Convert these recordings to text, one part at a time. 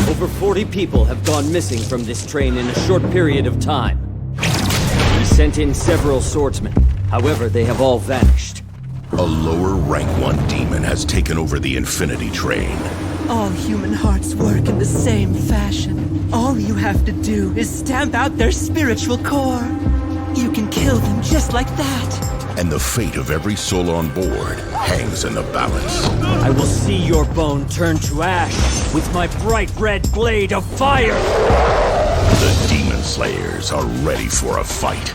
Over 40 people have gone missing from this train in a short period of time. We sent in several swordsmen. However, they have all vanished. A lower rank 1 demon has taken over the Infinity Train. All human hearts work in the same fashion. All you have to do is stamp out their spiritual core. You can kill them just like that. And the fate of every soul on board hangs in the balance. I will see your bone turn to ash with my bright red blade of fire! The Demon Slayers are ready for a fight.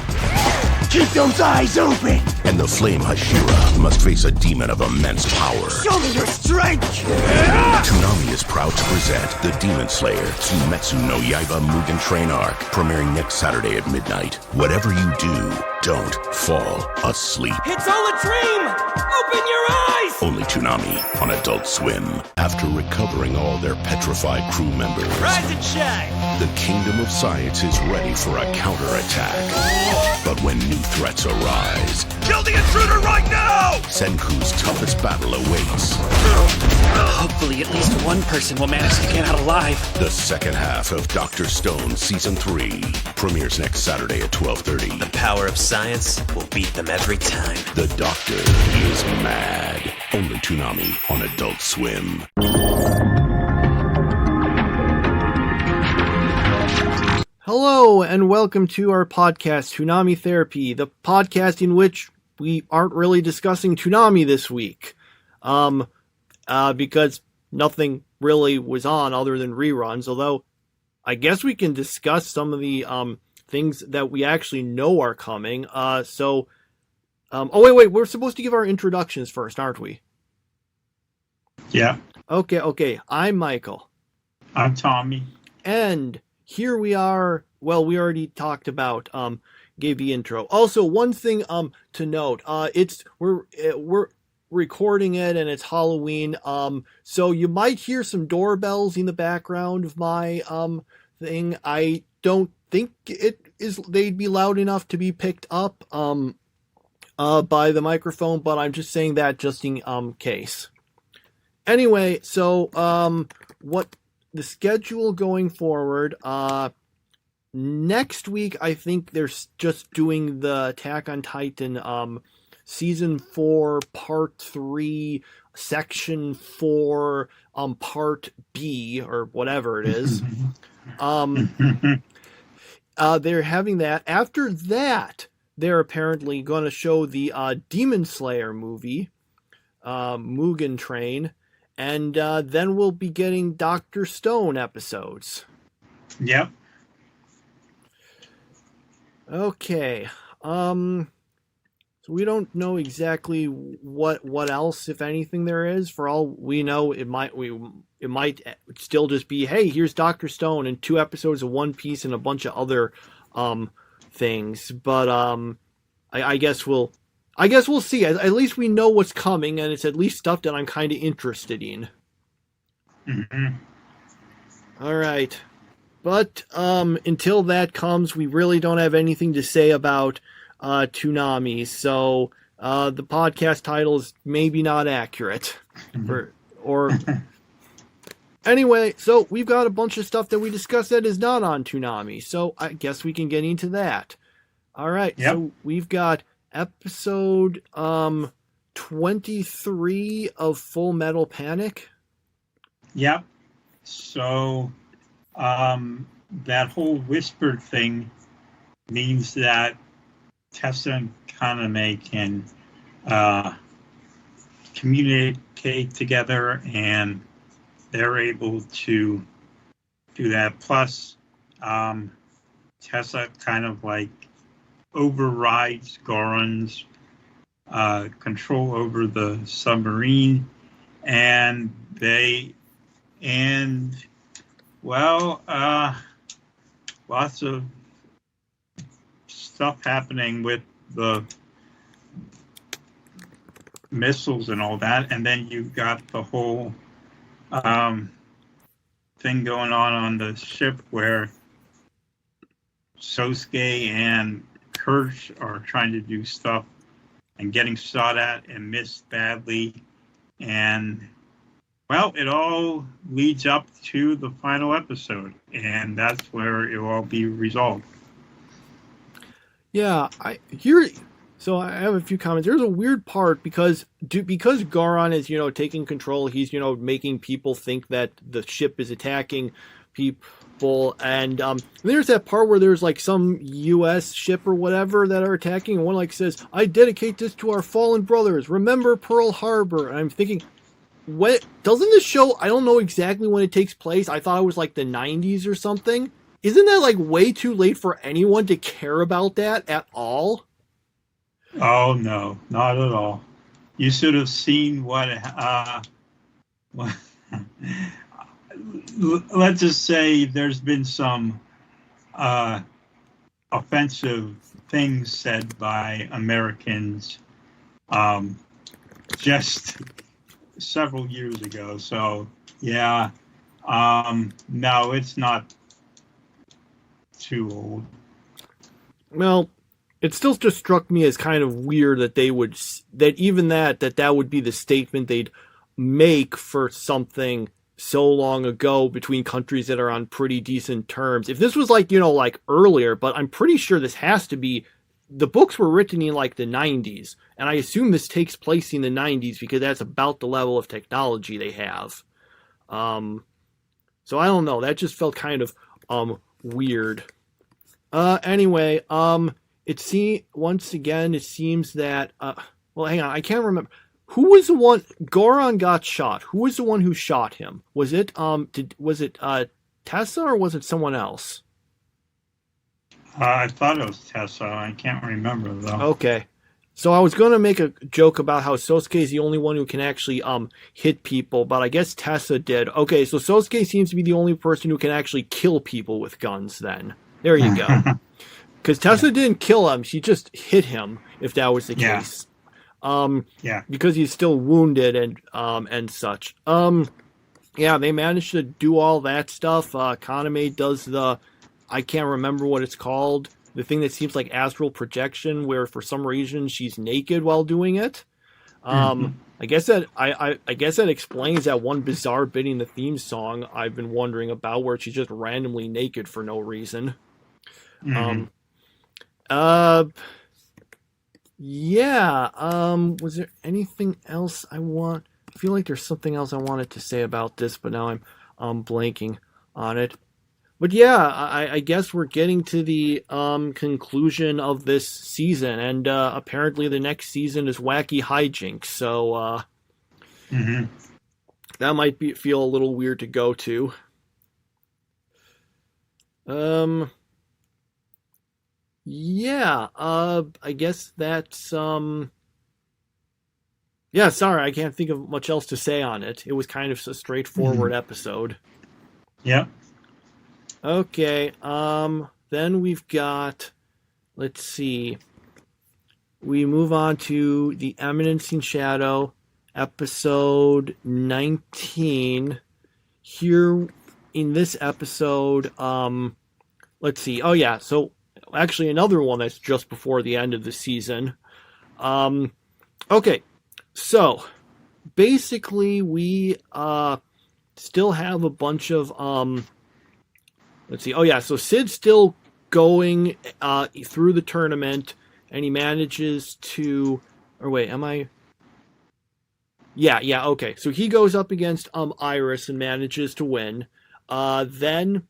Keep those eyes open! And the Flame Hashira must face a demon of immense power. Show me your strength! Toonami is proud to present The Demon Slayer Tsumetsu no Yaiba Mugen Train Arc, premiering next Saturday at midnight. Whatever you do, don't fall asleep. It's all a dream! Open your eyes! Only Toonami on Adult Swim. After recovering all their petrified crew members, Rise and shine! the Kingdom of Science is ready for a counterattack. But when new threats arise, Kill the intruder right now! Senku's toughest battle awaits. Hopefully at least one person will manage to get out alive. The second half of Dr. Stone Season 3 premieres next Saturday at 12:30. The power of science will beat them every time. The Doctor is mad. Only Toonami on Adult Swim. Hello, and welcome to our podcast, Toonami Therapy, the podcast in which we aren't really discussing Toonami this week. Because nothing really was on other than reruns, although I guess we can discuss some of the things that we actually know are coming. Oh wait, we're supposed to give our introductions first, aren't we? Yeah. Okay. I'm Michael. I'm Tommy. And here we are. Well, we already talked about gave the intro. Also, one thing to note, we're recording it and it's Halloween, so you might hear some doorbells in the background of my thing. I don't think they'd be loud enough to be picked up by the microphone, but I'm just saying that just in case. Anyway, so what the schedule going forward, next week I think they're just doing the Attack on Titan Season 4, Part 3, Section 4, Part B, or whatever it is. They're having that. After that, they're apparently going to show the Demon Slayer movie, Mugen Train, and then we'll be getting Dr. Stone episodes. Yep. Okay. So we don't know exactly what else, if anything, there is. For all we know, it might still just be, hey, here's Dr. Stone and 2 episodes of One Piece and a bunch of other things. But I guess we'll see. At least we know what's coming, and it's at least stuff that I'm kind of interested in. Mm-hmm. All right. But until that comes, we really don't have anything to say about Toonami, so the podcast title is maybe not accurate. Anyway, so we've got a bunch of stuff that we discussed that is not on Toonami, so I guess we can get into that. All right, yep. So we've got episode 23 of Full Metal Panic. Yep. So that whole whispered thing means that Tessa and Kaname can communicate together, and they're able to do that. Plus, Tessa kind of like overrides Goran's control over the submarine, and lots of stuff happening with the missiles and all that, and then you've got the whole thing going on the ship where Sosuke and Kirsch are trying to do stuff and getting shot at and missed badly. And, well, it all leads up to the final episode, and that's where it will all be resolved. Yeah, I have a few comments. There's a weird part because Goron is, taking control, he's, making people think that the ship is attacking people, and there's that part where there's like some US ship or whatever that are attacking, and one like says, "I dedicate this to our fallen brothers. Remember Pearl Harbor." And I'm thinking, what doesn't this show, I don't know exactly when it takes place. I thought it was like the 90s or something. Isn't that like way too late for anyone to care about that at all? Oh no, not at all. You should have seen what let's just say there's been some offensive things said by Americans just several years ago. So yeah, no, it's not too old. Well, it still just struck me as kind of weird that they would, that would be the statement they'd make for something so long ago between countries that are on pretty decent terms. If this was like, like earlier, but I'm pretty sure this has to be, the books were written in like the 90s, and I assume this takes place in the 90s because that's about the level of technology they have. So I don't know, that just felt kind of weird. Anyway, once again, it seems that, well, hang on, I can't remember. Who was the one, Goron got shot. Who was the one who shot him? Was it, Tessa or was it someone else? I thought it was Tessa. I can't remember though. Okay. So I was going to make a joke about how Sosuke is the only one who can actually, hit people, but I guess Tessa did. Okay, so Sosuke seems to be the only person who can actually kill people with guns then. There you go. Because Tessa didn't kill him, she just hit him, if that was the case. Yeah. Because he's still wounded and such. Yeah, they managed to do all that stuff. Kaname does I can't remember what it's called, the thing that seems like astral projection, where for some reason she's naked while doing it. I guess that explains that one bizarre bit in the theme song I've been wondering about, where she's just randomly naked for no reason. Yeah, was there anything else I feel like there's something else I wanted to say about this, but now I'm blanking on it. But yeah, I guess we're getting to the conclusion of this season, and apparently the next season is Wacky Hijinks, so that might feel a little weird to go to. Yeah, I guess that's, yeah, sorry, I can't think of much else to say on it. It was kind of a straightforward episode. Yep. Okay, then we've got, let's see, we move on to the Eminence in Shadow, episode 19. Here in this episode, let's see, oh yeah, so actually another one that's just before the end of the season. Okay, so basically we still have a bunch of let's see, oh yeah, so Sid's still going through the tournament, and he manages to, or wait, am I? Yeah, okay, so he goes up against Iris and manages to win. Then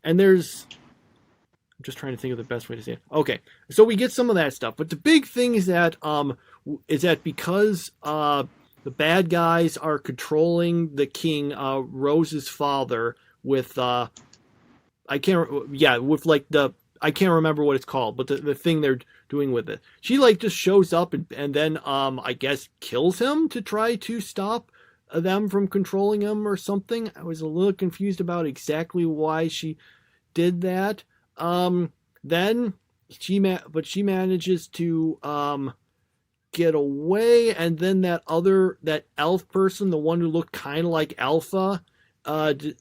there's, I'm just trying to think of the best way to say it. Okay, so we get some of that stuff, but the big thing is that because the bad guys are controlling the king, Rose's father, with I can't remember what it's called, but the thing they're doing with it, she like just shows up and then I guess kills him to try to stop them from controlling him or something. I was a little confused about exactly why she did that. Then she manages to get away, and then that elf person, the one who looked kind of like Alpha, I'm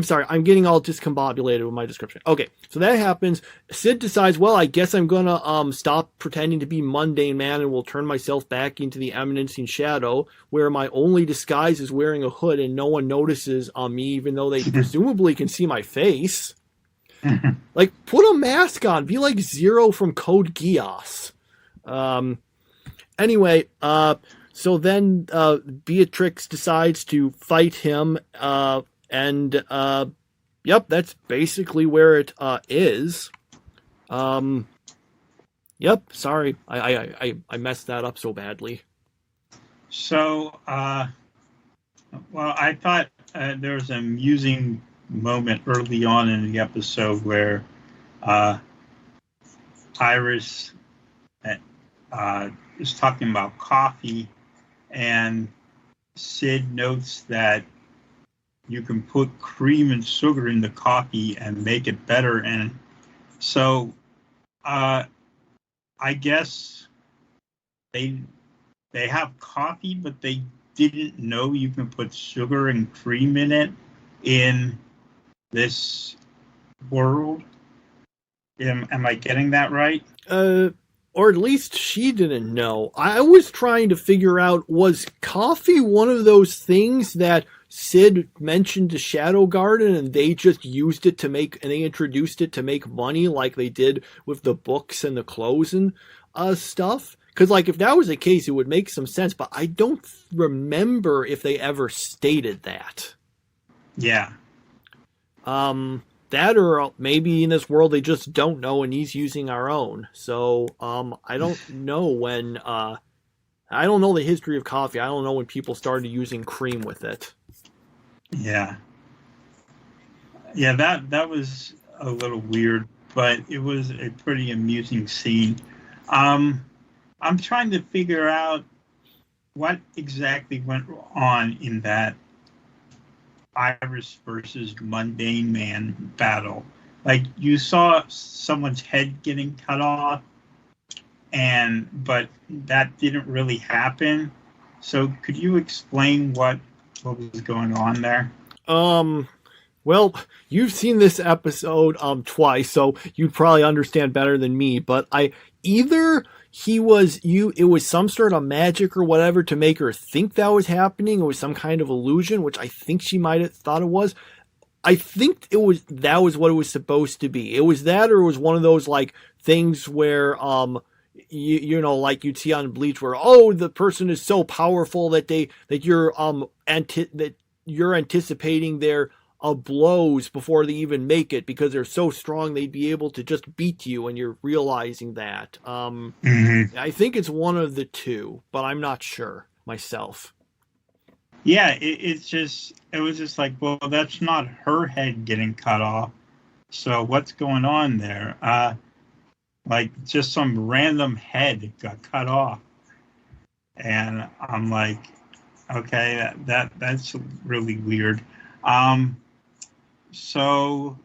sorry, I'm getting all discombobulated with my description. Okay, so that happens. Sid decides, well, I guess I'm gonna stop pretending to be Mundane Man and will turn myself back into the Eminence in Shadow, where my only disguise is wearing a hood and no one notices on me, even though they presumably can see my face. Like, put a mask on. Be like Zero from Code Geass. Anyway, so then Beatrix decides to fight him, and yep, that's basically where it is. Yep, sorry, I messed that up so badly. So, well, I thought there was an amusing moment early on in the episode where Iris is talking about coffee, and Sid notes that you can put cream and sugar in the coffee and make it better. And so I guess they have coffee, but they didn't know you can put sugar and cream in it in this world. Am I getting that right? Or at least she didn't know. I was trying to figure out, was coffee one of those things that Sid mentioned to Shadow Garden and they just used it to make, and they introduced it to make money like they did with the books and the clothes and stuff? Because, like, if that was the case, it would make some sense, but I don't remember if they ever stated that. Yeah. That, or maybe in this world they just don't know and he's using our own. So, I don't know when, I don't know the history of coffee. I don't know when people started using cream with it. Yeah. Yeah, that was a little weird, but it was a pretty amusing scene. I'm trying to figure out what exactly went on in that Iris versus Mundane Man battle. Like, you saw someone's head getting cut off, but that didn't really happen. So could you explain what was going on there? Well, you've seen this episode twice, so you'd probably understand better than me, but it was some sort of magic or whatever to make her think that was happening. It was some kind of illusion, which I think she might have thought it was. I think that was what it was supposed to be. It was that, or it was one of those like things where you know, like you'd see on Bleach, where the person is so powerful that you're anticipating their blows before they even make it, because they're so strong they'd be able to just beat you, and you're realizing that. I think it's one of the two, but I'm not sure myself. Yeah, it was just like, well, that's not her head getting cut off. So what's going on there? Like, just some random head got cut off. And I'm like, okay, that's really weird. So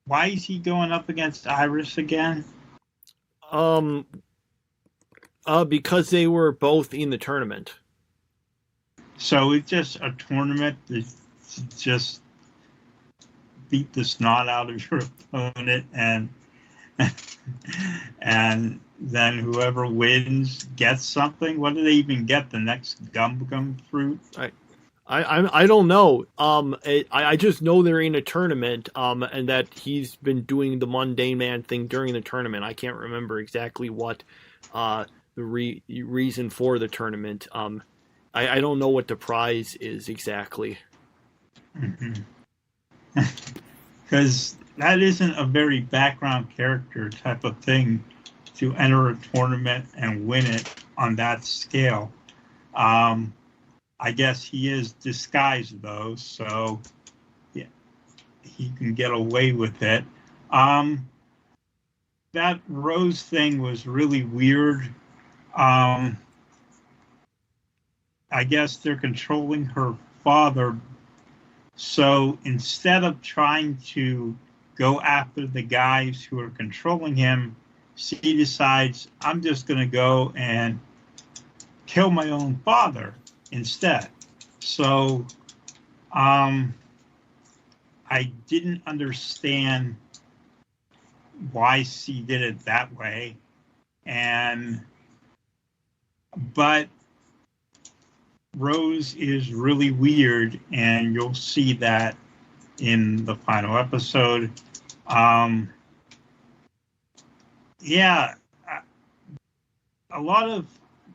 why is he going up against Iris again? Because they were both in the tournament. So it's just a tournament that just beat the snot out of your opponent, and then whoever wins gets something. What do they even get? The next gum fruit? I don't know. I just know they're in a tournament, and that he's been doing the Mundane Man thing during the tournament. I can't remember exactly what the reason for the tournament. I don't know what the prize is exactly. Because that isn't a very background character type of thing to enter a tournament and win it on that scale. I guess he is disguised, though, so yeah, he can get away with it. That Rose thing was really weird. I guess they're controlling her father. So instead of trying to go after the guys who are controlling him, she decides, I'm just going to go and kill my own father instead. So I didn't understand why she did it that way. But Rose is really weird, and you'll see that in the final episode. Yeah, a lot of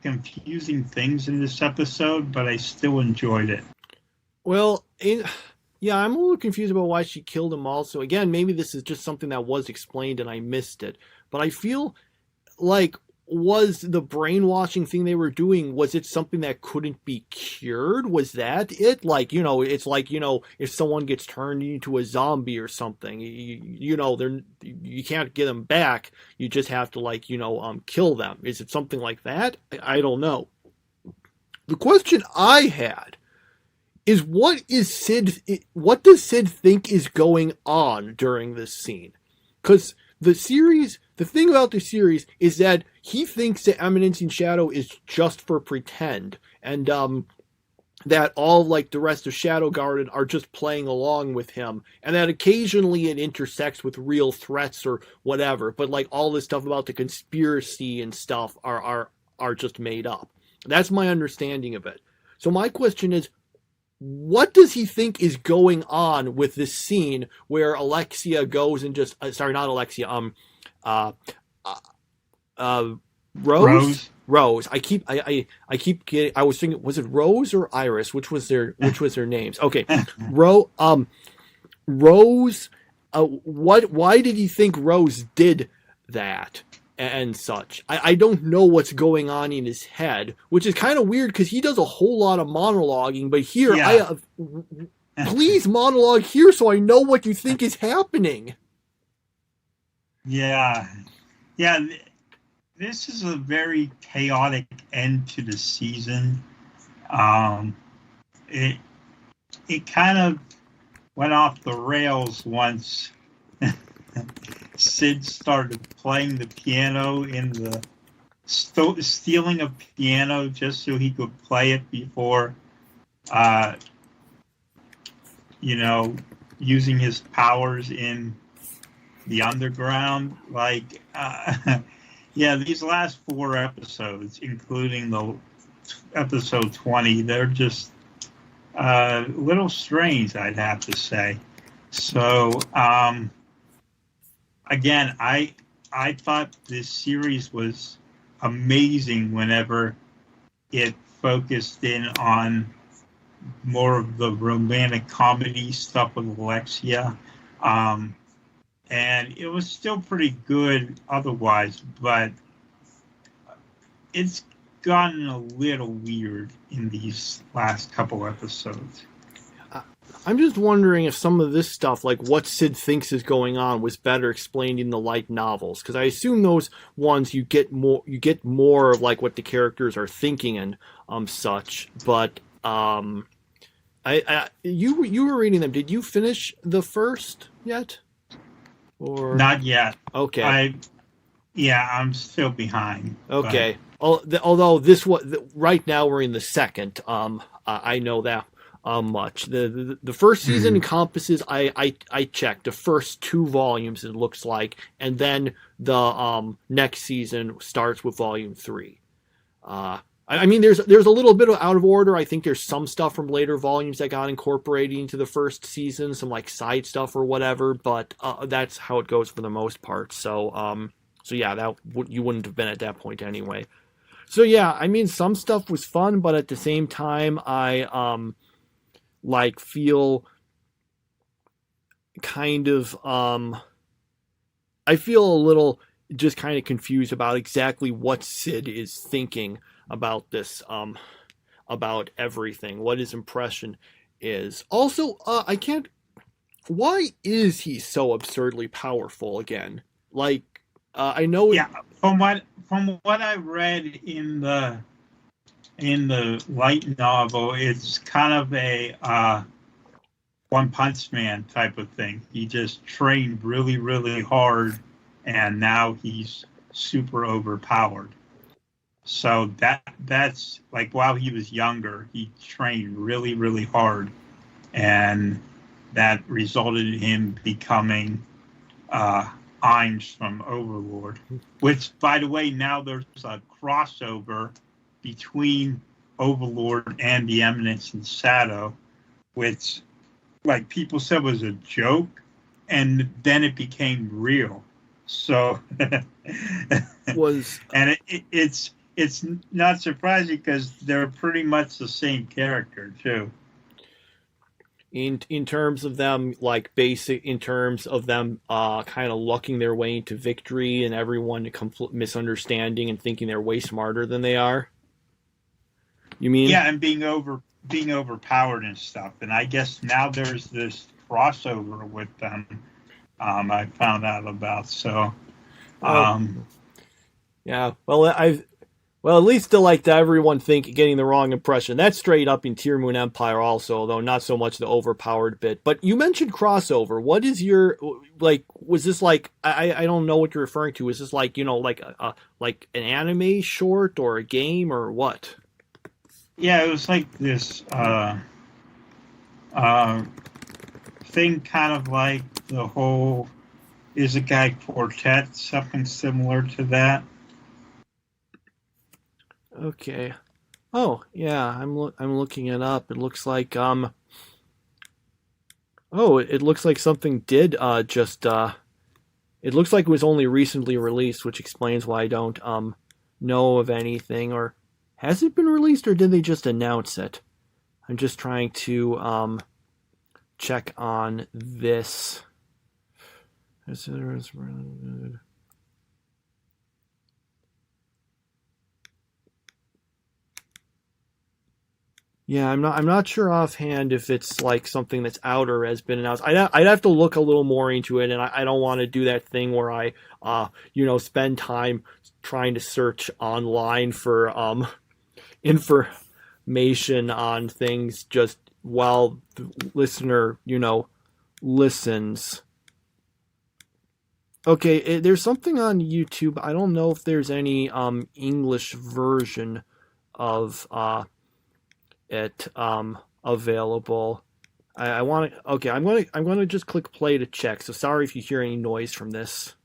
confusing things in this episode, but I still enjoyed it. Well, yeah, I'm a little confused about why she killed him also. Again, maybe this is just something that was explained and I missed it. But I feel like, was the brainwashing thing they were doing, was it something that couldn't be cured? Was that it? Like, it's like, if someone gets turned into a zombie or something, you can't get them back. You just have to kill them. Is it something like that? I don't know. The question I had is, what does Sid think is going on during this scene? Because the thing about the series is that he thinks that Eminence and Shadow is just for pretend, and that all the rest of Shadow Garden are just playing along with him, and that occasionally it intersects with real threats or whatever, but all this stuff about the conspiracy and stuff are just made up. That's my understanding of it. So my question is, what does he think is going on with this scene where Alexia goes and just not Alexia, Rose. I keep getting, I was thinking, was it Rose or Iris? Which was their names? Okay. Rose, why did he think Rose did that and such? I don't know what's going on in his head, which is kind of weird because he does a whole lot of monologuing, but here, please monologue here so I know what you think is happening. Yeah. This is a very chaotic end to the season. It kind of went off the rails once Sid started playing the piano in the stealing a piano just so he could play it before, using his powers in the underground. These last 4 episodes, including the episode 20, they're just a little strange, I'd have to say. So, again, I thought this series was amazing whenever it focused in on more of the romantic comedy stuff with Alexia. And it was still pretty good otherwise, but it's gotten a little weird in these last couple episodes. I'm just wondering if some of this stuff, like what Sid thinks is going on, was better explained in the light novels, because I assume those ones you get more of like what the characters are thinking and such. But you were reading them. Did you finish the first yet? Or not yet? Okay. I'm still behind. Okay. Although this was right now we're in the second. I know that much. The first season encompasses, I checked, the first 2 volumes, it looks like, and then the next season starts with volume 3. I mean, there's a little bit of out of order. I think there's some stuff from later volumes that got incorporated into the first season, some like side stuff or whatever, but that's how it goes for the most part. So yeah, you wouldn't have been at that point anyway. So yeah, I mean, some stuff was fun, but at the same time, I feel kind of I feel a little just kind of confused about exactly what Sid is thinking about this, about everything, what his impression is. Also, why is he so absurdly powerful again? Like, I know. Yeah, from what I read in the light novel, it's kind of a One Punch Man type of thing. He just trained really, really hard, and now he's super overpowered. So that's like while he was younger, he trained really, really hard, and that resulted in him becoming Imes from Overlord. Which, by the way, now there's a crossover between Overlord and the Eminence and Shadow, which, like, people said was a joke, and then it became real. So and it's not surprising because they're pretty much the same character too. In terms of them, like basic, in terms of them kind of lucking their way into victory and everyone misunderstanding and thinking they're way smarter than they are. You mean? Yeah, and being overpowered and stuff. And I guess now there's this crossover with them. I found out about. So, yeah. Well, at least to like to everyone getting the wrong impression. That's straight up in Tearmoon Empire also, though not so much the overpowered bit. But you mentioned crossover. What is your, like, was this like, I don't know what you're referring to. Is this like, you know, like an anime short or a game or what? Yeah, it was like this thing, kind of like the whole Isekai Quartet, something similar to that. Okay. Oh, yeah, I'm looking it up. It looks like it looks like something did it looks like it was only recently released, which explains why I don't know of anything. Or has it been released, or did they just announce it? I'm just trying to check on this. Yeah, I'm not sure offhand if it's like something that's out or has been announced. I'd have to look a little more into it, and I don't want to do that thing where I spend time trying to search online for information on things just while the listener listens. Okay, there's something on YouTube. I don't know if there's any English version of it available. I want to. Okay, I'm going to just click play to check. So sorry if you hear any noise from this.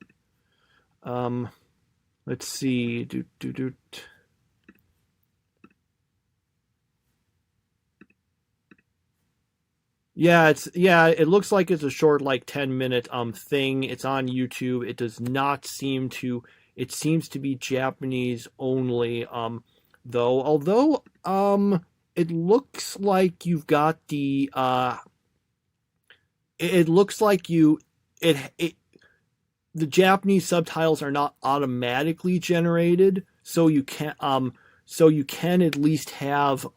Let's see. Yeah, it looks like it's a short, like 10-minute thing. It's on YouTube. It does not seem to. It seems to be Japanese only. Though, although it looks like you've got the. It looks like the Japanese subtitles are not automatically generated, so you can at least have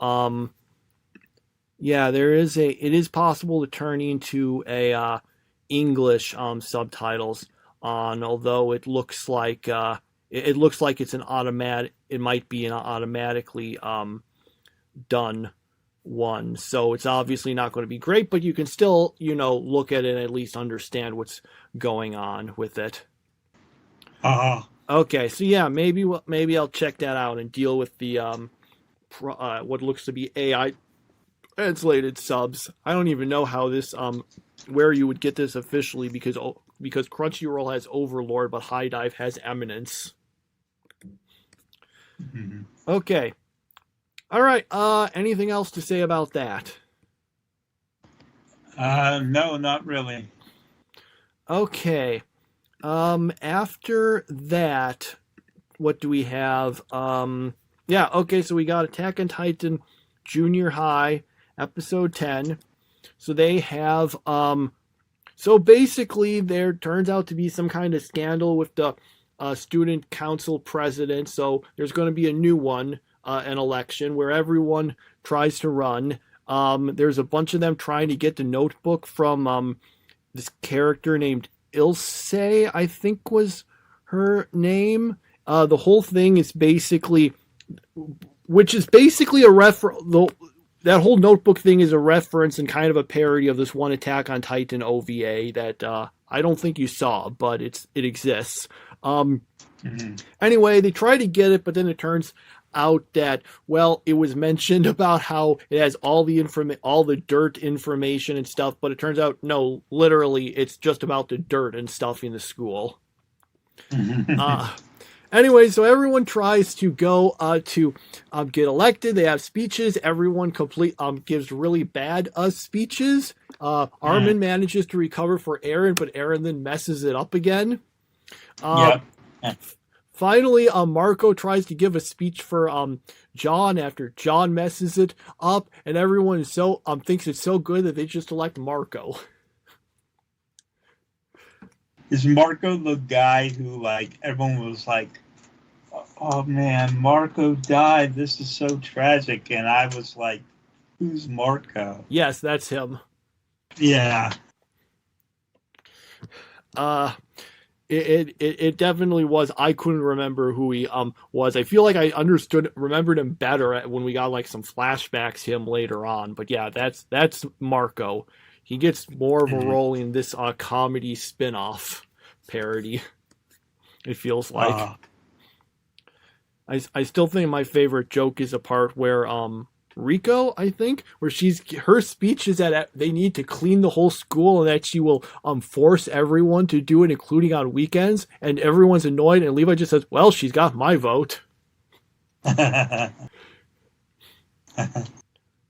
Yeah, it is possible to turn into a English subtitles on, although it looks like it's an automatic. It might be an automatically done one, so it's obviously not going to be great, but you can still look at it and at least understand what's going on with it. Okay, so yeah, maybe I'll check that out and deal with the what looks to be AI translated subs. I don't even know how this where you would get this officially, because Crunchyroll has Overlord, but High Dive has Eminence. Mm-hmm. Okay. All right. Anything else to say about that? No, not really. Okay. After that, what do we have? Yeah, okay, so we got Attack on Titan Junior High, episode 10. So they have, so basically there turns out to be some kind of scandal with the student council president. So there's going to be a new one, an election where everyone tries to run. There's a bunch of them trying to get the notebook from this character named Ilse, I think was her name. The whole thing is basically, which is basically a that whole notebook thing is a reference and kind of a parody of this one Attack on Titan OVA that I don't think you saw, but it exists. Anyway, they try to get it, but then it turns out that, well, it was mentioned about how it has all the dirt information and stuff, but it turns out, no, literally, it's just about the dirt and stuff in the school. Anyway, so everyone tries to go to get elected. They have speeches. Everyone gives really bad speeches. Armin manages to recover for Aaron, but Aaron then messes it up again. Finally, Marco tries to give a speech for John after John messes it up, and everyone is so thinks it's so good that they just elect Marco. Is Marco the guy who, like, everyone was like, oh man, Marco died, this is so tragic, and I was like, who's Marco? Yes, that's him. Yeah. It definitely was. I couldn't remember who he was. I feel like I remembered him better when we got like some flashbacks to him later on. But yeah, that's Marco. He gets more of a role in this comedy spin-off parody. It feels like. I still think my favorite joke is a part where Rico, I think, where her speech is that they need to clean the whole school and that she will force everyone to do it, including on weekends, and everyone's annoyed, and Levi just says, well, she's got my vote.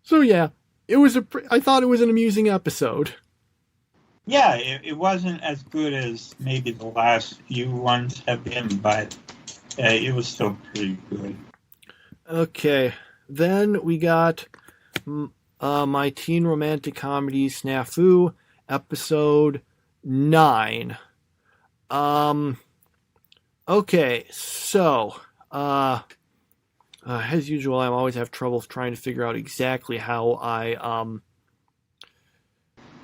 So yeah, I thought it was an amusing episode. Yeah, it wasn't as good as maybe the last few ones have been, but it was still pretty good. Okay. Then we got my teen romantic comedy SNAFU, episode 9. Okay, so as usual, I always have trouble trying to figure out exactly how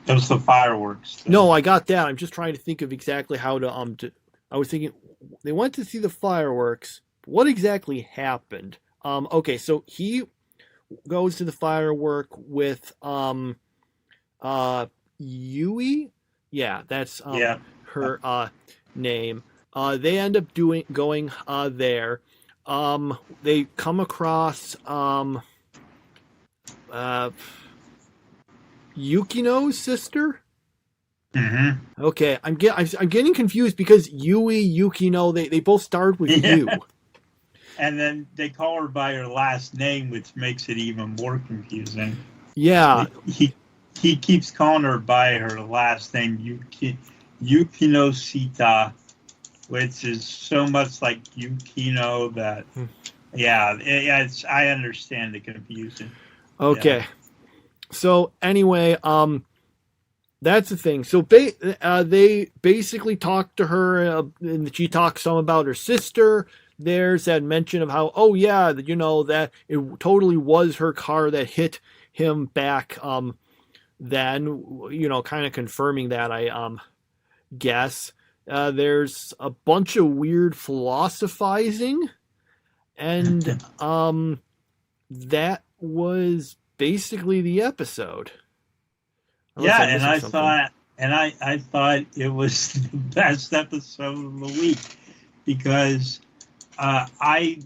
It was the fireworks thing. No, I got that. I'm just trying to think of exactly how to I was thinking they went to see the fireworks. What exactly happened? Okay, so he goes to the firework with Yui. Yeah, that's her name. They end up going there. They come across Yukino's sister. Mm-hmm. Okay, I'm getting confused because Yui, Yukino, they both start with U. And then they call her by her last name, which makes it even more confusing. Yeah. He keeps calling her by her last name, Yukino Sita, which is so much like Yukino that, I understand the confusion. Okay. Yeah. So anyway, that's the thing. So they basically talk to her, and she talks some about her sister. There's that mention of how, that it totally was her car that hit him back then, kind of confirming that, I guess. There's a bunch of weird philosophizing, and that was basically the episode. Yeah, and I thought it was the best episode of the week because I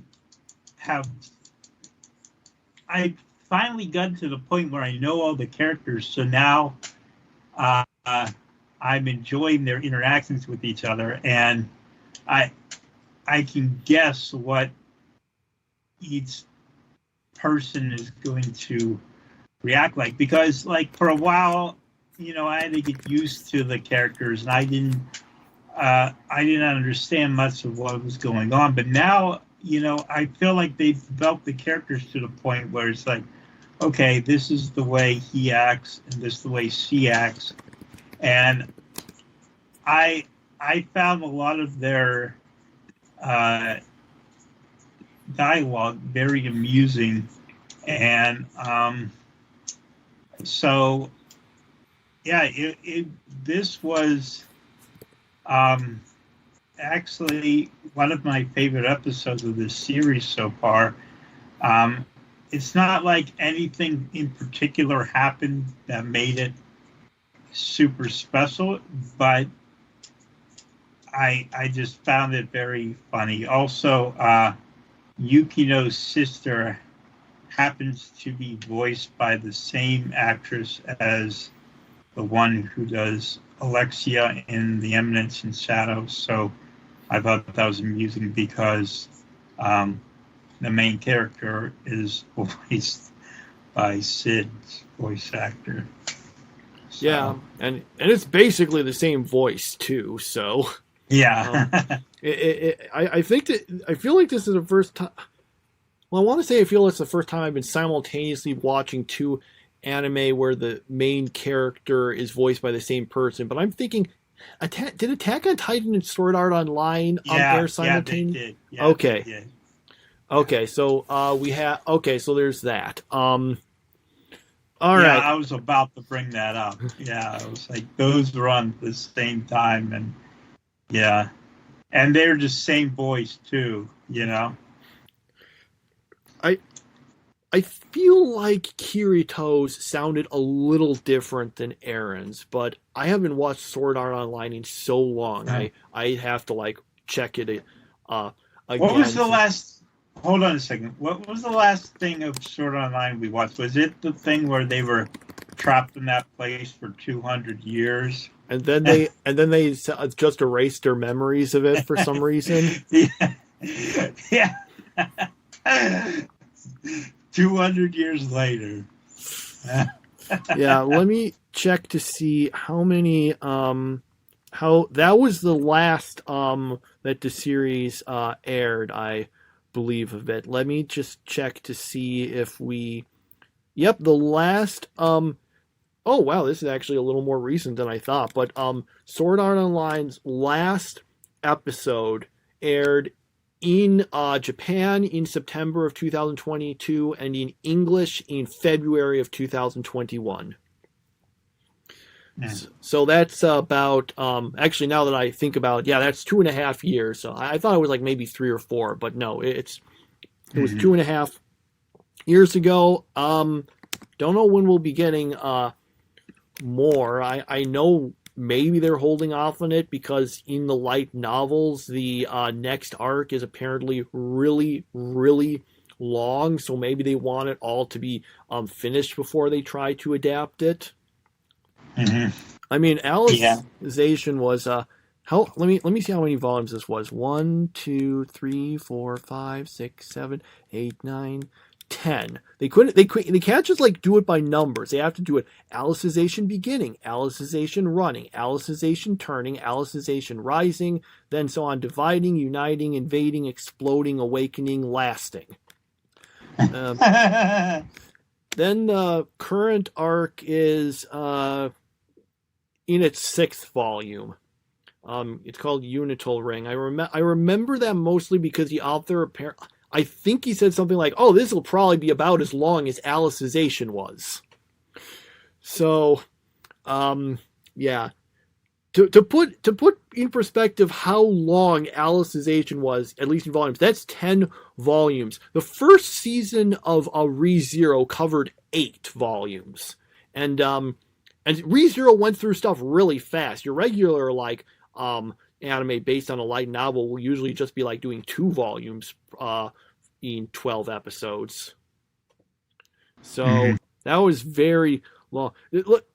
finally got to the point where I know all the characters, so now I'm enjoying their interactions with each other, and I can guess what each person is going to react like, because like for a while, I had to get used to the characters, and I didn't understand much of what was going on. But now, I feel like they've developed the characters to the point where it's like, okay, this is the way he acts, and this is the way she acts, and I found a lot of their dialogue very amusing, and so yeah, this was actually one of my favorite episodes of this series so far. It's not like anything in particular happened that made it super special, but I just found it very funny. Also, Yukino's sister happens to be voiced by the same actress as the one who does Alexia in The Eminence and Shadows. So I thought that was amusing because the main character is voiced by Sid's voice actor. So, yeah, and it's basically the same voice too. So yeah, I think that I feel like this is the first time. Well, I want to say I feel it's the first time I've been simultaneously watching two anime where the main character is voiced by the same person. But I'm thinking, did Attack on Titan and Sword Art Online air simultaneously? Yeah, they did. Yeah, okay. they did. Okay, so we have. Okay, so there's that. All yeah, right. I was about to bring that up. Yeah, I was like, those run at the same time, and yeah, and they're just same voice too. You know. I feel like Kirito's sounded a little different than Aaron's, but I haven't watched Sword Art Online in so long. I have to like check it again. What was the last? Hold on a second. What was the last thing of Sword Art Online we watched? Was it the thing where they were trapped in that place for 200 years? And then they just erased their memories of it for some reason. Yeah. 200 years later. Yeah, let me check to see how many how that was the last that the series aired, I believe of it. Let me just check to see if we Yep, the last oh wow, this is actually a little more recent than I thought, but Sword Art Online's last episode aired in Japan in September of 2022 and in English in February of 2021. So that's about actually, now that I think about it, yeah, that's 2.5 years. So I thought it was like maybe 3 or 4, but no, it was 2.5 years ago. Don't know when we'll be getting more. I know maybe they're holding off on it because in the light novels, the next arc is apparently really, really long. So maybe they want it all to be finished before they try to adapt it. Mm-hmm. I mean, Alicization was how? Let me see how many volumes this was. 1, 2, 3, 4, 5, 6, 7, 8, 9, 10. They can't just like do it by numbers. They have to do it Alicization beginning, Alicization running, Alicization turning, Alicization rising, then so on, dividing, uniting, invading, exploding, awakening, lasting. Then the current arc is in its 6th volume. It's called Unital Ring. I remember that mostly because the author I think he said something like, "Oh, this will probably be about as long as Alicization was." So, yeah. To put in perspective how long Alicization was, at least in volumes, that's 10 volumes. The first season of ReZero covered 8 volumes, and ReZero went through stuff really fast. Your regular anime based on a light novel will usually just be like doing 2 volumes in 12 episodes. So that was very long. Look,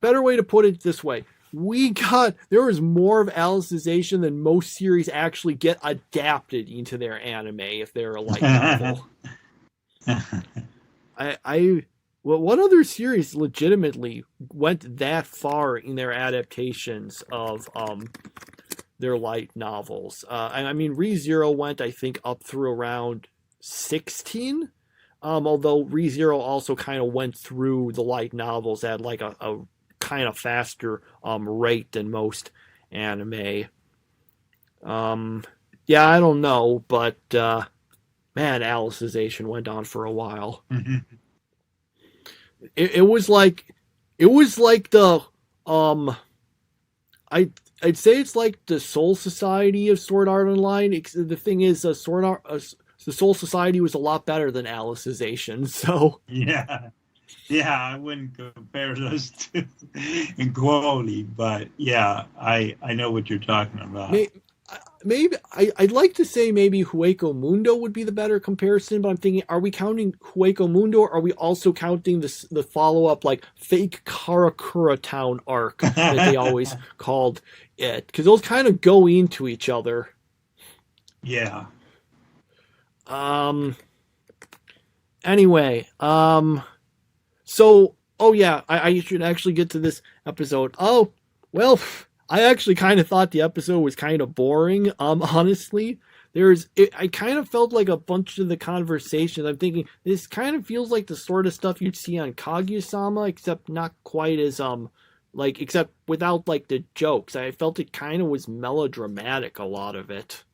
better way to put it this way. There was more of Alicization than most series actually get adapted into their anime if they're a light novel. What other series legitimately went that far in their adaptations of their light novels? And I mean, ReZero went, I think, up through around 16. Although ReZero also kind of went through the light novels at like a kind of faster rate than most anime. Yeah, I don't know, but man, Alicization went on for a while. It was like the I'd say it's like the Soul Society of Sword Art Online. The thing is, the Soul Society was a lot better than Alicization. So yeah, Yeah, I wouldn't compare those two in quality, but yeah, I know what you're talking about. Maybe I'd like to say maybe Hueco Mundo would be the better comparison, but I'm thinking, are we counting Hueco Mundo, or are we also counting the follow up like fake Karakura Town arc that they always called it? Because those kind of go into each other. Yeah. Anyway, so oh yeah, I should actually get to this episode. Oh well. I actually kind of thought the episode was kind of boring. Honestly, I kind of felt like a bunch of the conversations. I'm thinking this kind of feels like the sort of stuff you'd see on Kaguya-sama, except not quite as except without like the jokes. I felt it kind of was melodramatic, a lot of it.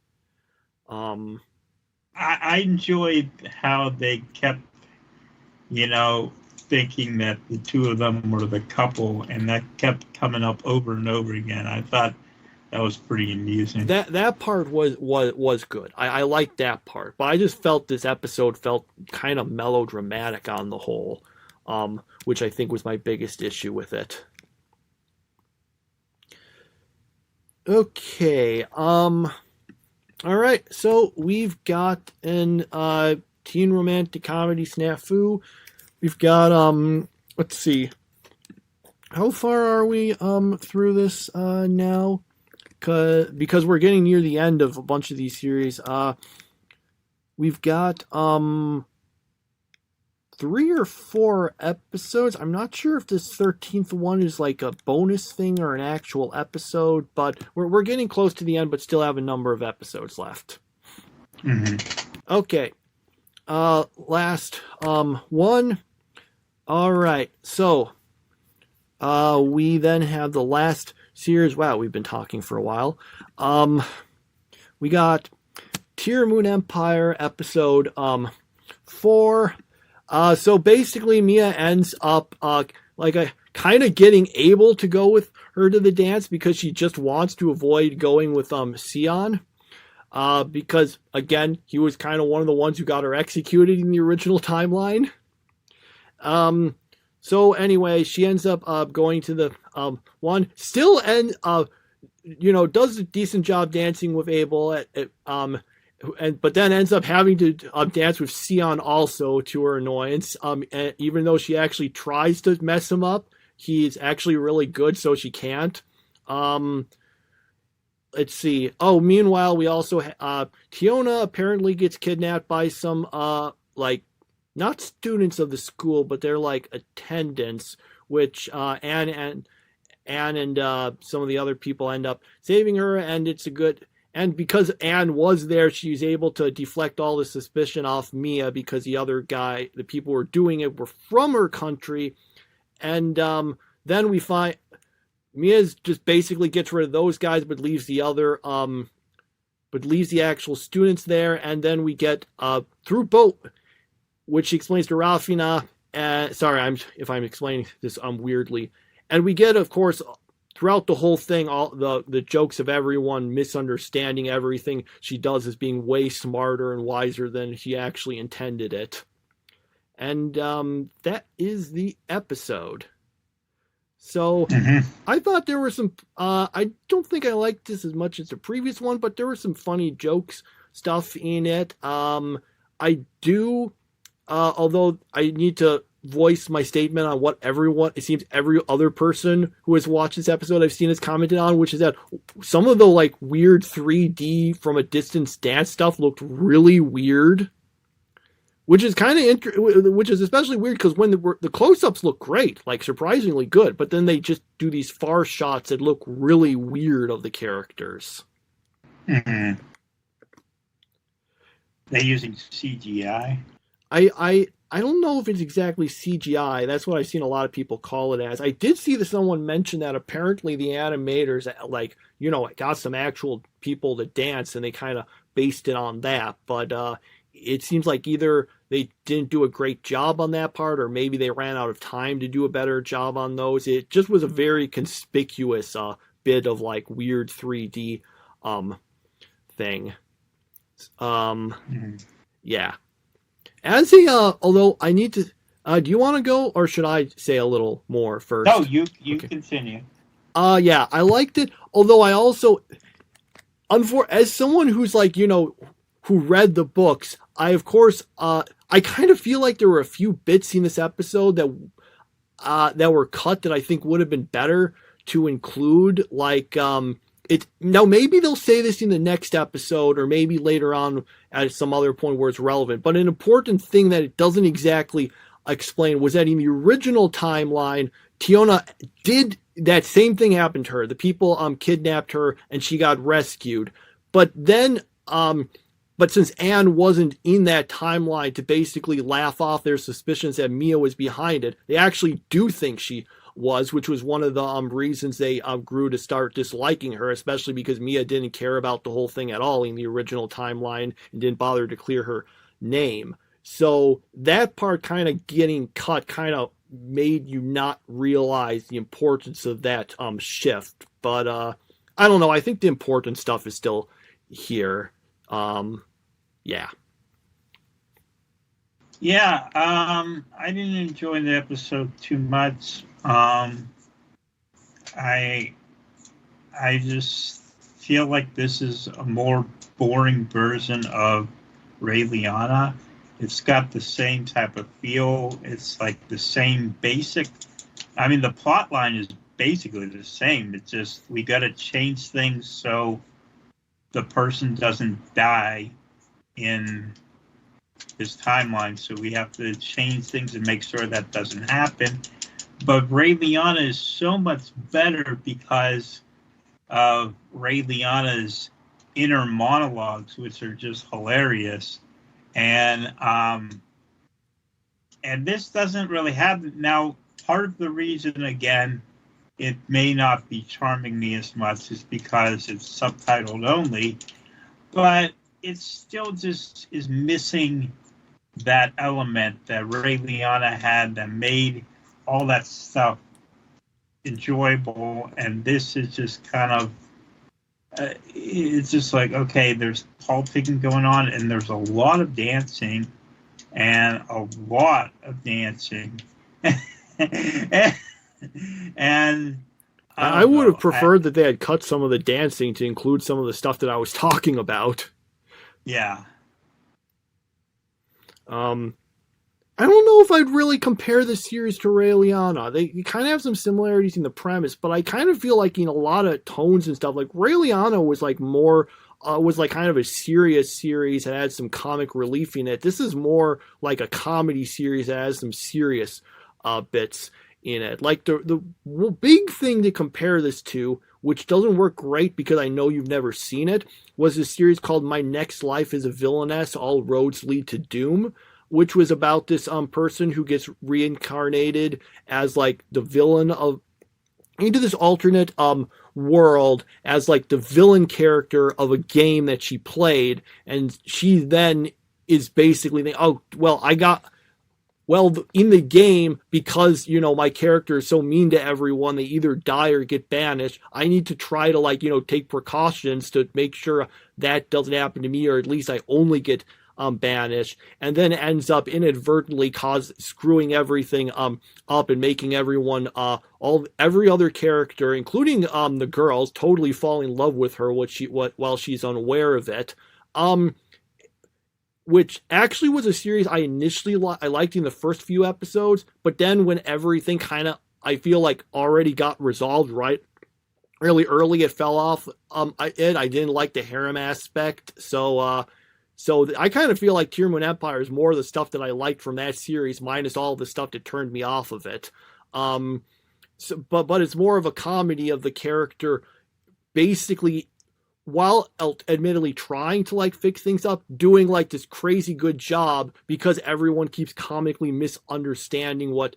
I enjoyed how they kept, thinking that the two of them were the couple, and that kept coming up over and over again. I thought that was pretty amusing. That part was good. I liked that part, but I just felt this episode felt kind of melodramatic on the whole, which I think was my biggest issue with it. Okay, all right, so we've got an teen romantic comedy SNAFU. We've got let's see, how far are we through this now? Because we're getting near the end of a bunch of these series. We've got 3 or 4 episodes. I'm not sure if this 13th one is like a bonus thing or an actual episode, but we're getting close to the end, but still have a number of episodes left. Mm-hmm. Okay. Last one. All right. So we then have the last series. Wow, we've been talking for a while. We got Tearmoon Empire episode 4. So basically, Mia ends up kind of getting able to go with her to the dance because she just wants to avoid going with Sion. Because again, he was kind of one of the ones who got her executed in the original timeline. So anyway, she ends up going to the one, still and does a decent job dancing with Abel but then ends up having to dance with Sion also, to her annoyance. And even though she actually tries to mess him up, he's actually really good, so she can't. Let's see. Oh, meanwhile, we also Tiona apparently gets kidnapped by some not students of the school, but they're like attendants, which Anne and some of the other people end up saving her, and it's a good. And because Anne was there, she's able to deflect all the suspicion off Mia, because the other guy, the people who were doing it, were from her country. And then we find Mia's just basically gets rid of those guys, but leaves the other, but leaves the actual students there. And then we get through boat, which she explains to Ralphina. Sorry, if I'm explaining this weirdly. And we get, of course, throughout the whole thing, all the jokes of everyone misunderstanding everything she does as being way smarter and wiser than she actually intended it. And that is the episode. So I thought there were some, I don't think I liked this as much as the previous one, but there were some funny jokes stuff in it. I do, although I need to voice my statement on what it seems every other person who has watched this episode I've seen has commented on, which is that some of the like weird 3D from a distance dance stuff looked really weird, which is kind of which is especially weird because when the close-ups look great, like surprisingly good, but then they just do these far shots that look really weird of the characters. Mm-hmm. They're using CGI. I don't know if it's exactly CGI. That's what I've seen a lot of people call it as. I did see that someone mention that apparently the animators, got some actual people to dance and they kind of based it on that. But it seems like either they didn't do a great job on that part, or maybe they ran out of time to do a better job on those. It just was a very conspicuous bit of like weird 3D thing. Yeah. As a, although I need to, Do you want to go, or should I say a little more first? No, you Okay. continue. Yeah, I liked it. Although I also, as someone who's like, who read the books, I of course, I kind of feel like there were a few bits in this episode that were cut that I think would have been better to include. Like, now maybe they'll say this in the next episode, or maybe later on at some other point where it's relevant. But an important thing that it doesn't exactly explain was that in the original timeline, Tiona did that same thing happened to her. The people kidnapped her and she got rescued. But then but since Anne wasn't in that timeline to basically laugh off their suspicions that Mia was behind it, they actually do think she was, which was one of the reasons they grew to start disliking her, especially because Mia didn't care about the whole thing at all in the original timeline and didn't bother to clear her name. So that part kind of getting cut kind of made you not realize the importance of that shift. But I don't know. I think the important stuff is still here. Yeah. Yeah, I didn't enjoy the episode too much. I just feel like this is a more boring version of Ray Liana. It's got the same type of feel. It's like the same basic. I mean, the plot line is basically the same. It's just we got to change things so the person doesn't die in his timeline. So we have to change things and make sure that doesn't happen. But Ray Liana is so much better because of Ray Liana's inner monologues, which are just hilarious. And this doesn't really have. Now, part of the reason, again, it may not be charming me as much is because it's subtitled only, but it still just is missing that element that Ray Liana had that made all that stuff enjoyable. And this is just kind of, it's just like, okay, there's politicking going on and there's a lot of dancing and and I would have preferred that they had cut some of the dancing to include some of the stuff that I was talking about. Yeah. I don't know if I'd really compare this series to Ray Liana. They kind of have some similarities in the premise, but I kind of feel like in a lot of tones and stuff, like Ray Liana was like more, was like kind of a serious series that had some comic relief in it. This is more like a comedy series that has some serious bits in it. Like the big thing to compare this to, which doesn't work great because I know you've never seen it, was a series called My Next Life as a Villainess, All Roads Lead to Doom, which was about this person who gets reincarnated as like the villain of into this alternate world as like the villain character of a game that she played, and she then is basically in the game, because my character is so mean to everyone, they either die or get banished. I need to try to take precautions to make sure that doesn't happen to me, or at least I only get banished, and then ends up inadvertently screwing everything up and making everyone every other character, including the girls, totally fall in love with her while she's unaware of it. Which actually was a series I initially I liked in the first few episodes, but then when everything kind of, I feel like, already got resolved right really early, it fell off. I didn't like the harem aspect, so I kind of feel like Tearmoon Empire is more of the stuff that I liked from that series, minus all the stuff that turned me off of it. But it's more of a comedy of the character basically, while admittedly trying to fix things up, doing this crazy good job because everyone keeps comically misunderstanding what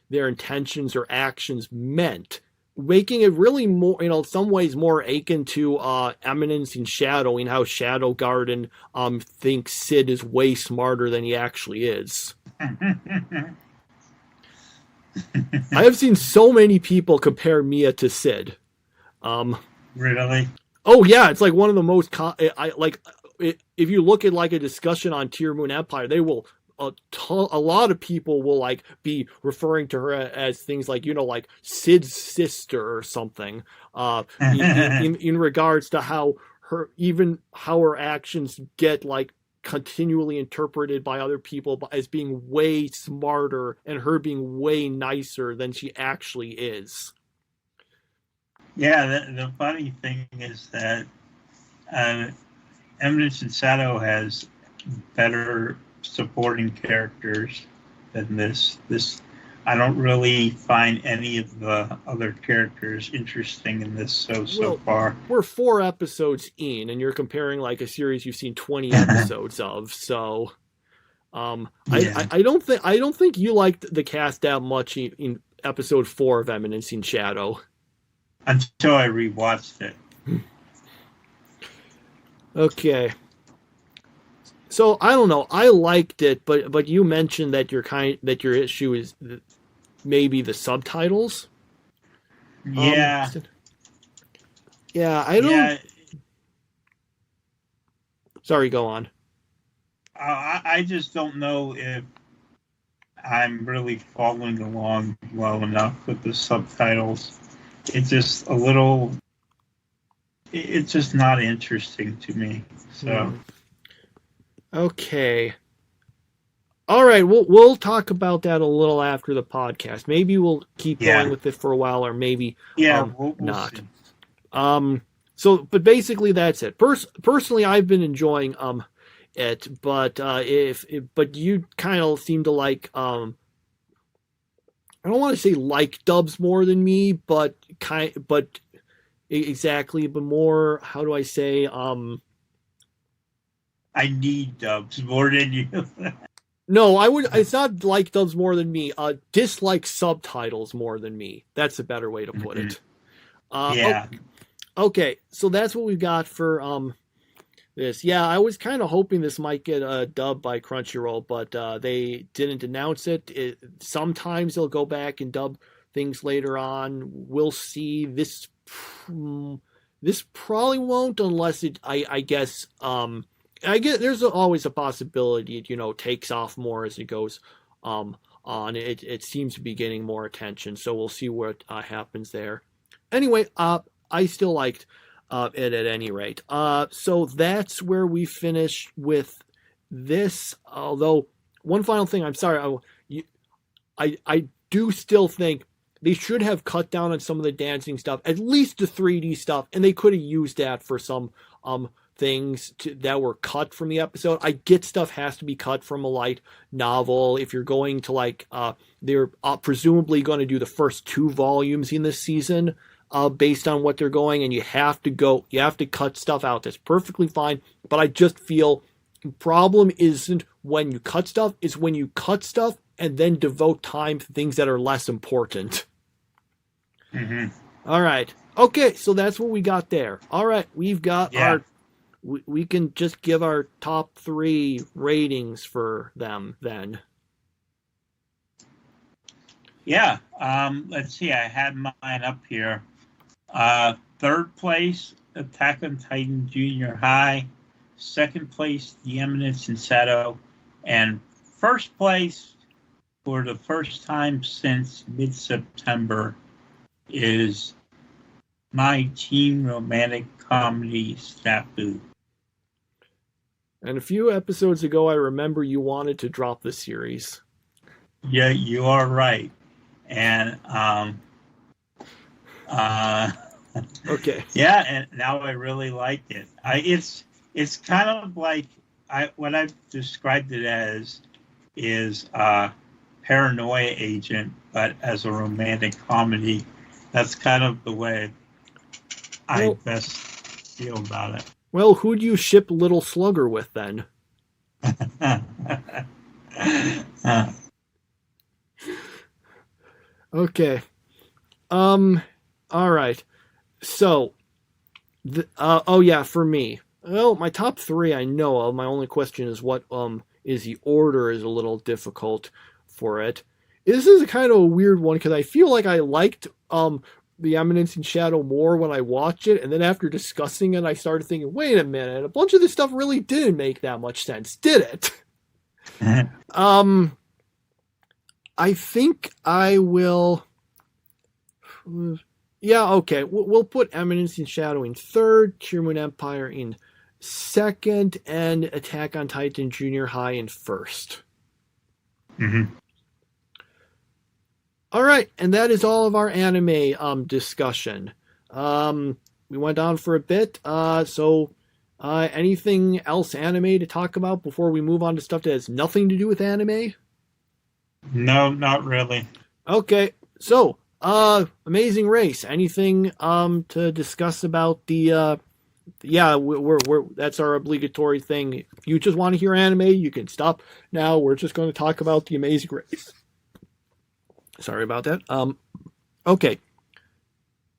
their intentions or actions meant, making it really more, in some ways, more akin to Eminence in Shadow, in how Shadow Garden thinks Sid is way smarter than he actually is. I have seen so many people compare Mia to Sid. Really? Oh yeah, it's one of the most if you look at a discussion on Tearmoon Empire, they will a lot of people will like be referring to her as things like, you know, like Sid's sister or something, in regards to how her actions get like continually interpreted by other people as being way smarter and her being way nicer than she actually is. Yeah, the funny thing is that Eminence and Shadow has better supporting characters than this. I don't really find any of the other characters interesting in this so far. We're 4 episodes in, and you're comparing like a series you've seen 20 episodes of. So, I don't think you liked the cast that much in episode 4 of Eminence in Shadow. Until I rewatched it. Okay. So I don't know. I liked it, but you mentioned that your issue is maybe the subtitles. Yeah. I don't. Yeah. Sorry, go on. I just don't know if I'm really following along well enough with the subtitles. It's just a little. It's just not interesting to me. So. Okay. All right, we'll talk about that a little after the podcast. Maybe we'll keep going with it for a while, or maybe we'll not. See. But basically that's it. Personally, I've been enjoying it, but but you kind of seem to like I don't want to say like dubs more than me, but exactly, but more. How do I say? I need dubs more than you. No, I would. It's not like dubs more than me. Dislike subtitles more than me. That's a better way to put it. Yeah. Okay, so that's what we've got for this. Yeah, I was kind of hoping this might get dubbed by Crunchyroll, but they didn't announce it. Sometimes they'll go back and dub things later on. We'll see. This probably won't, unless it. I guess. I get there's always a possibility it, takes off more as it goes on. It seems to be getting more attention, so we'll see what happens there. Anyway, I still liked it at any rate. So that's where we finish with this. Although one final thing, I'm sorry, I do still think they should have cut down on some of the dancing stuff, at least the 3D stuff, and they could have used that for some things that were cut from the episode. I get stuff has to be cut from a light novel. If you're going to they're presumably going to do the first 2 volumes in this season based on what they're going, and you have to cut stuff out. That's perfectly fine, but I just feel the problem isn't when you cut stuff, it's when you cut stuff and then devote time to things that are less important. Mm-hmm. All right. Okay, so that's what we got there. All right, we've got our... We can just give our top 3 ratings for them then. Yeah. Let's see. I had mine up here. 3rd place, Attack on Titan Junior High. 2nd place, The Eminence and Shadow. And 1st place, for the first time since mid-September, is my teen romantic comedy SNAFU. And a few episodes ago, I remember you wanted to drop the series. Yeah, you are right. And okay. Yeah, and now I really like it. It's kind of like what I've described it as is Paranoia Agent, but as a romantic comedy. That's kind of the way I best feel about it. Well, who'd you ship Little Slugger with then? Okay. All right. So, for me. Well, my top 3 I know of. My only question is what is the order is a little difficult for it. This is a kind of a weird one because I feel like I liked The Eminence and Shadow more when I watched it, and then after discussing it, I started thinking, wait a minute, a bunch of this stuff really didn't make that much sense, did it? I think I will. Yeah, okay. We'll put Eminence and Shadow in third, Tearmoon Empire in second, and Attack on Titan Junior High in first. Mm-hmm. All right, and that is all of our anime discussion. We went on for a bit, so anything else anime to talk about before we move on to stuff that has nothing to do with anime? No, not really. Okay, so Amazing Race. Anything to discuss about the? Yeah, we're that's our obligatory thing. If you just want to hear anime, you can stop now. We're just going to talk about the Amazing Race. Sorry about that. Okay.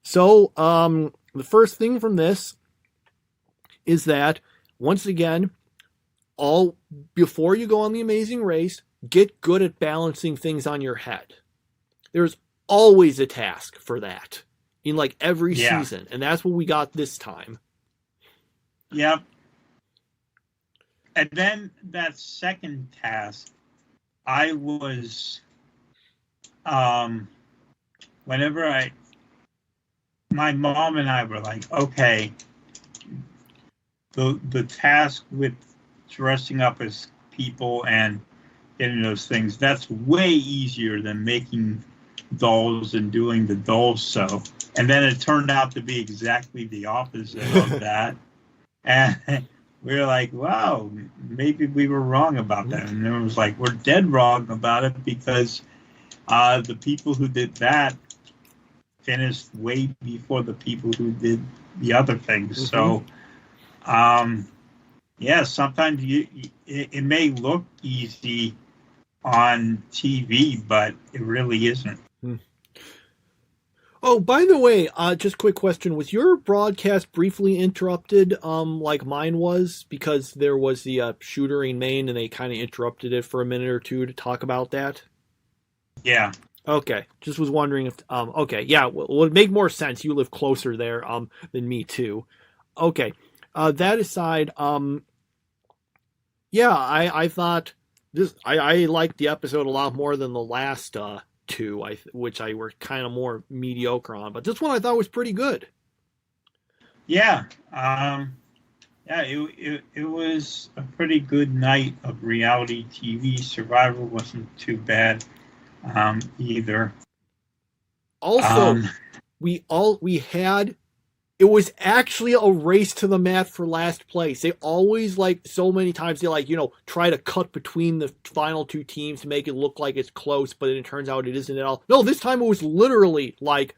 So the first thing from this is that once again, before you go on the Amazing Race, get good at balancing things on your head. There's always a task for that in like every season, and that's what we got this time. Yep. And then that second task, I was, whenever my mom and I were like, okay, the task with dressing up as people and getting those things, that's way easier than making dolls and doing the doll show. And then it turned out to be exactly the opposite of that. And we were like, wow, maybe we were wrong about that. And it was like, we're dead wrong about it because the people who did that finished way before the people who did the other things. Mm-hmm. So, yeah, sometimes it may look easy on TV, but it really isn't. Oh, by the way, just quick question. Was your broadcast briefly interrupted like mine was? Because there was the shooter in Maine and they kind of interrupted it for a minute or two to talk about that? Yeah. Okay. Just was wondering if... okay, yeah, well, it would make more sense. You live closer there than me, too. Okay. That aside, yeah, I thought... I liked the episode a lot more than the last... two, which I were kind of more mediocre on, but this one I thought was pretty good. Yeah, it was a pretty good night of reality TV. Survivor wasn't too bad either. Also, it was actually a race to the mat for last place. They always, like, so many times, they, like, try to cut between the final two teams to make it look like it's close, but it turns out it isn't at all. No, this time it was literally, like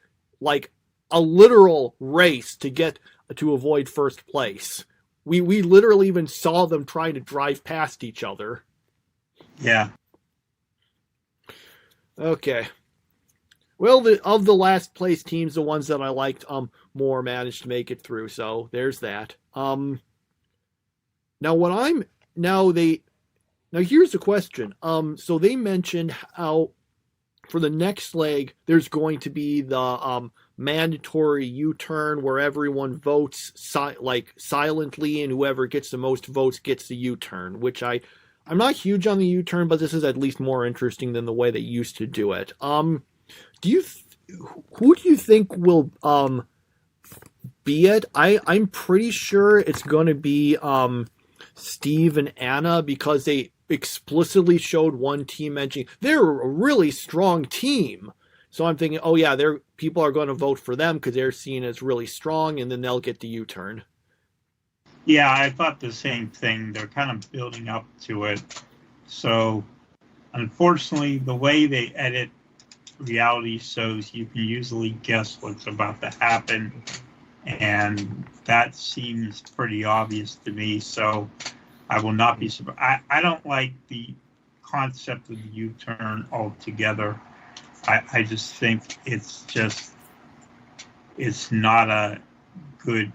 a literal race to avoid first place. We literally even saw them trying to drive past each other. Yeah. Okay. Well, of the last place teams, the ones that I liked more managed to make it through. So there's that. Now here's the question. So they mentioned how for the next leg there's going to be the mandatory U-turn where everyone votes silently, and whoever gets the most votes gets the U-turn. Which I'm not huge on the U-turn, but this is at least more interesting than the way they used to do it. Who do you think will be it? I'm pretty sure it's going to be Steve and Anna, because they explicitly showed one team mentioning they're a really strong team. So I'm thinking, oh yeah, people are going to vote for them because they're seen as really strong, and then they'll get the U-turn. Yeah, I thought the same thing. They're kind of building up to it. So unfortunately, the way they edit reality shows, you can usually guess what's about to happen, and that seems pretty obvious to me, so I will not be surprised. I don't like the concept of the U-turn altogether. I just think it's not a good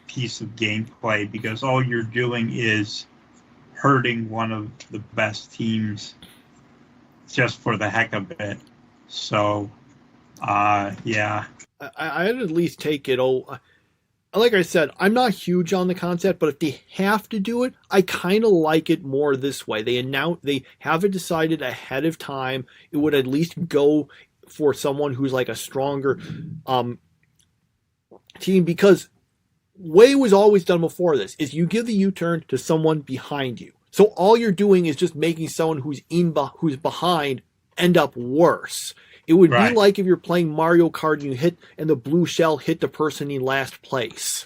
piece of gameplay, because all you're doing is hurting one of the best teams just for the heck of it. So, yeah. I'd at least take it. like I said, I'm not huge on the concept, but if they have to do it, I kind of like it more this way. They have it decided ahead of time. It would at least go for someone who's like a stronger team, because way it was always done before this is you give the U-turn to someone behind you. So all you're doing is just making someone who's behind end up worse. It would be like if you're playing Mario Kart and the blue shell hit the person in last place.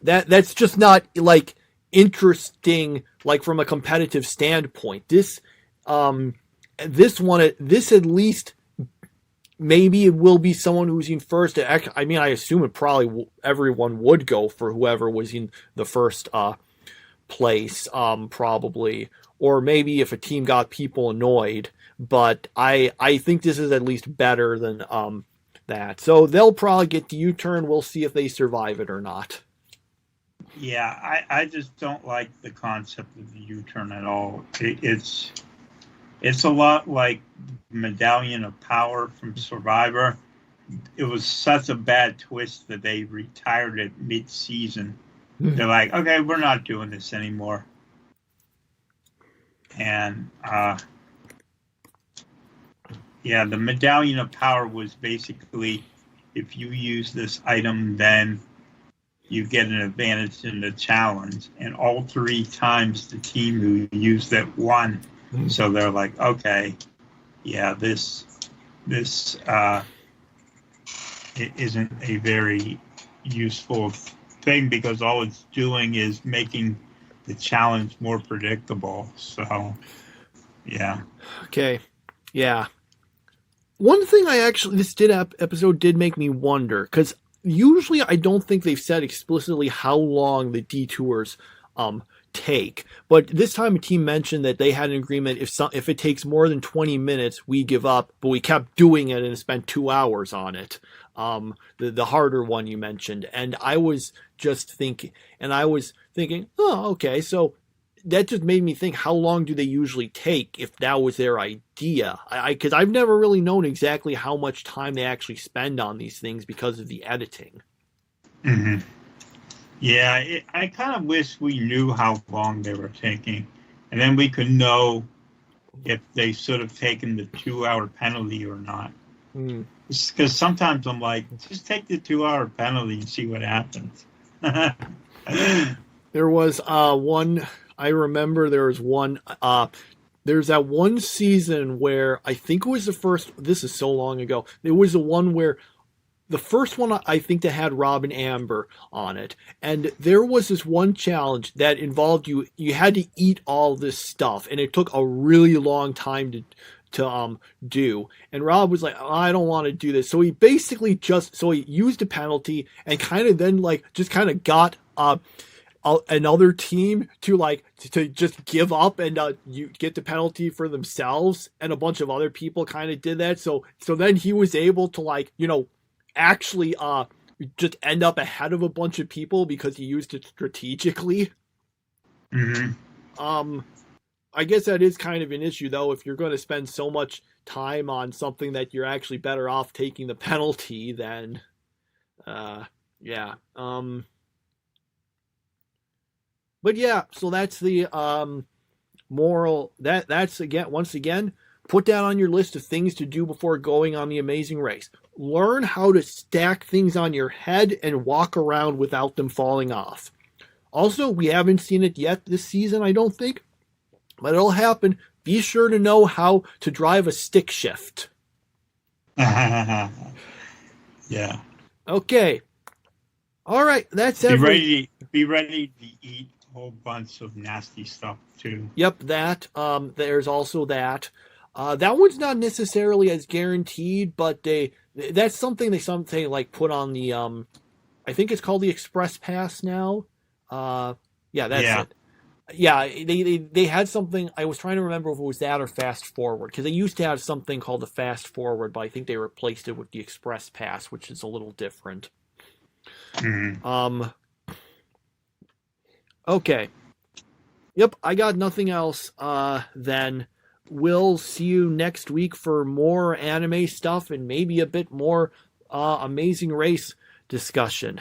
That's just not like interesting, like from a competitive standpoint. This at least maybe it will be someone who's in first. I mean, I assume it probably everyone would go for whoever was in the first place, probably, or maybe if a team got people annoyed. But I think this is at least better than that. So they'll probably get the U-turn. We'll see if they survive it or not. Yeah, I just don't like the concept of the U-turn at all. It's a lot like Medallion of Power from Survivor. It was such a bad twist that they retired it mid-season. They're like, okay, we're not doing this anymore. And yeah, the Medallion of Power was basically, if you use this item, then you get an advantage in the challenge. And all 3 times the team who used it won. So they're like, okay, yeah, this it isn't a very useful thing, because all it's doing is making the challenge more predictable. So, yeah. Okay, yeah. One thing this episode did make me wonder, because usually I don't think they've said explicitly how long the detours take, but this time a team mentioned that they had an agreement, if it takes more than 20 minutes, we give up, but we kept doing it and spent 2 hours on it. The harder one you mentioned, and I was thinking, oh, okay, so that just made me think, how long do they usually take if that was their idea? Because I've never really known exactly how much time they actually spend on these things because of the editing. Mm-hmm. Yeah, I kind of wish we knew how long they were taking, and then we could know if they should have taken the 2-hour penalty or not. Because sometimes I'm like, just take the 2-hour penalty and see what happens. There was one. I remember there was one. There's that one season where I think it was the first. This is so long ago. It was the one where the first one, I think, that had Rob and Amber on it, and there was this one challenge that involved you had to eat all this stuff, and it took a really long time to do. And Rob was like, oh, I don't want to do this. So he basically he used a penalty and kind of then just kind of got another team to just give up and you get the penalty for themselves, and a bunch of other people kind of did that. So then he was able to actually just end up ahead of a bunch of people because he used it strategically. Mm-hmm. I guess that is kind of an issue, though, if you're going to spend so much time on something that you're actually better off taking the penalty, then yeah. But yeah, so that's the moral. That's once again, put that on your list of things to do before going on the Amazing Race. Learn how to stack things on your head and walk around without them falling off. Also, we haven't seen it yet this season, I don't think, but it'll happen. Be sure to know how to drive a stick shift. Yeah. Okay. All right, that's everything. Be ready to eat a whole bunch of nasty stuff too. Yep, that. There's also that. That one's not necessarily as guaranteed, but that's something they put on the I think it's called the Express Pass now. Yeah, that's it. Yeah, they had something. I was trying to remember if it was that or Fast Forward, because they used to have something called the Fast Forward, but I think they replaced it with the Express Pass, which is a little different. Mm-hmm. Okay. Yep, I got nothing else. Then we'll see you next week for more anime stuff and maybe a bit more Amazing Race discussion.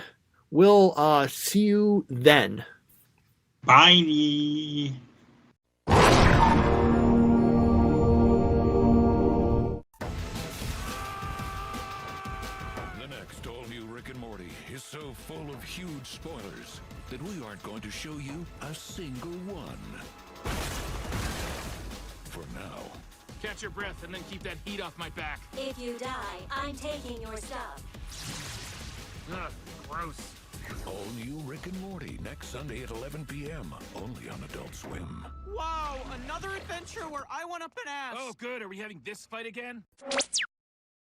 We'll see you then. Bye. The next all-new Rick and Morty is so full of huge spoilers that we aren't going to show you a single one. For now. Catch your breath and then keep that heat off my back. If you die, I'm taking your stuff. Ugh, gross. All new Rick and Morty next Sunday at 11 p.m. only on Adult Swim. Wow, another adventure where I went up an ass. Oh, good. Are we having this fight again?